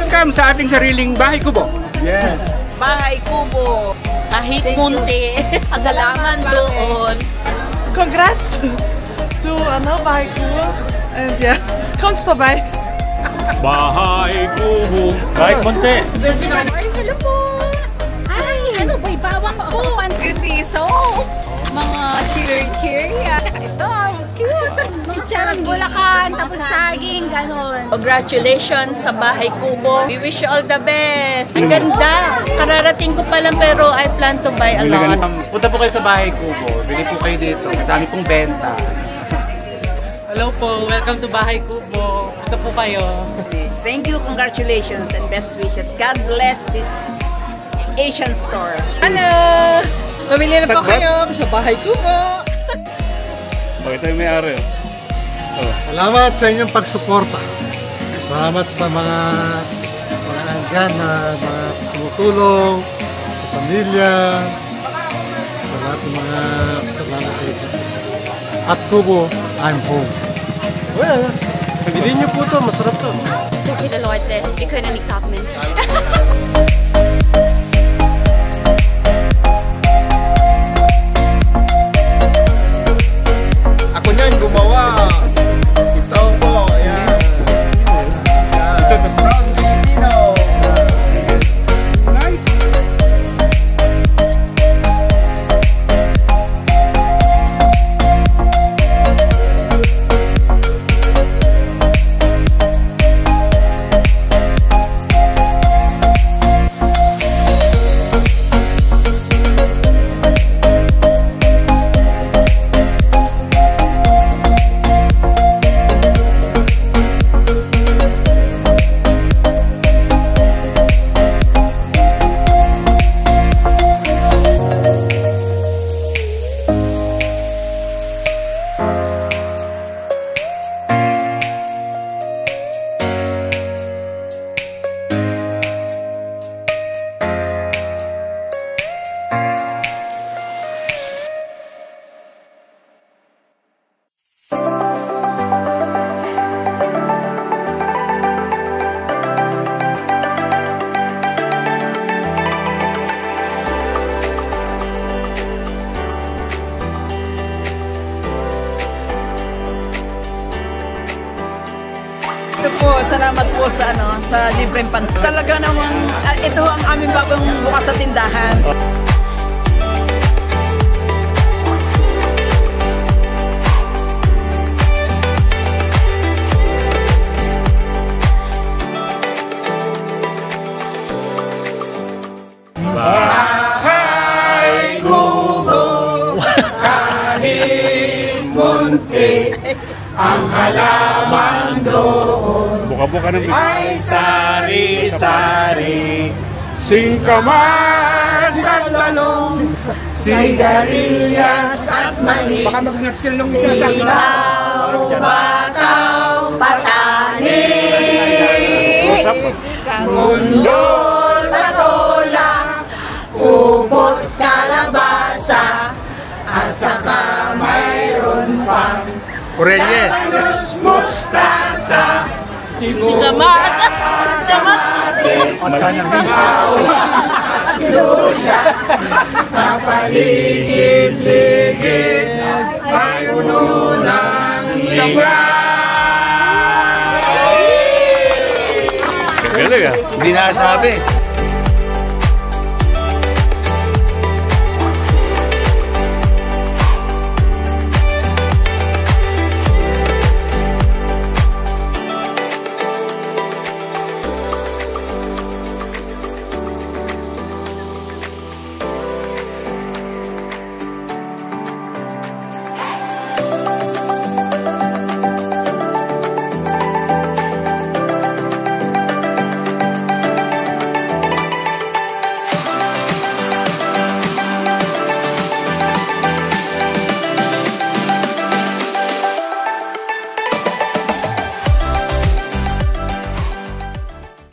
Welcome sa ating sariling Bahay Kubo. Yes. Bahay Kubo. Kahit munti. Salamat doon. Congrats to Bahay Kubo. And yeah, kommt's vorbei. Bahay Kubo. Kahit munti. Ay, hello po. Ay, ano ba? Bawang po. 1 piso. Mga cheer-cheer. Ito, cute. Chicharon, Bulacan, tapos saging, ganon. Congratulations sa Bahay Kubo. We wish you all the best. Ang ganda. Kararating ko pa lang pero I plan to buy a lot. Punta po kayo sa Bahay Kubo. Bili po kayo dito. Madami pong benta. Hello po, welcome to Bahay Kubo. Punta po kayo. Thank you, congratulations, and best wishes. God bless this Asian store. Hello! Pamili na po kayo sa Bahay Kubo. Ito yung may-ari. Salamat sa inyong pagsuporta. Salamat sa mga andyan na mga tumutulong, sa pamilya, sa lahat ng mga kasalanan kayo. At Kubo, I'm home. Well, bilhin niyo po ito. Masarap to. So viele Leute, wir können nichts atmen. Ako niyan gumawa. Ito po. Ayan. From Filipino. Nice. Ito po, salamat po sa libreng pansit. Talaga namang ito ang aming bagong bukas sa tindahan. Bahay Kubo. Kahit munti ang halaman doon. Buka-buka ng ay sari-sari, singkamas at talong, sigarilyas at mani. Baka maghanap sila ng Ilaw, bataw, patani. Mundol, patola, ubot, kalabasa, at saka mayroon pang labanos, mustasa, kamatis, luya, sa paligid-ligid ay puno ng ligay. Galing ah. Hindi nasabi.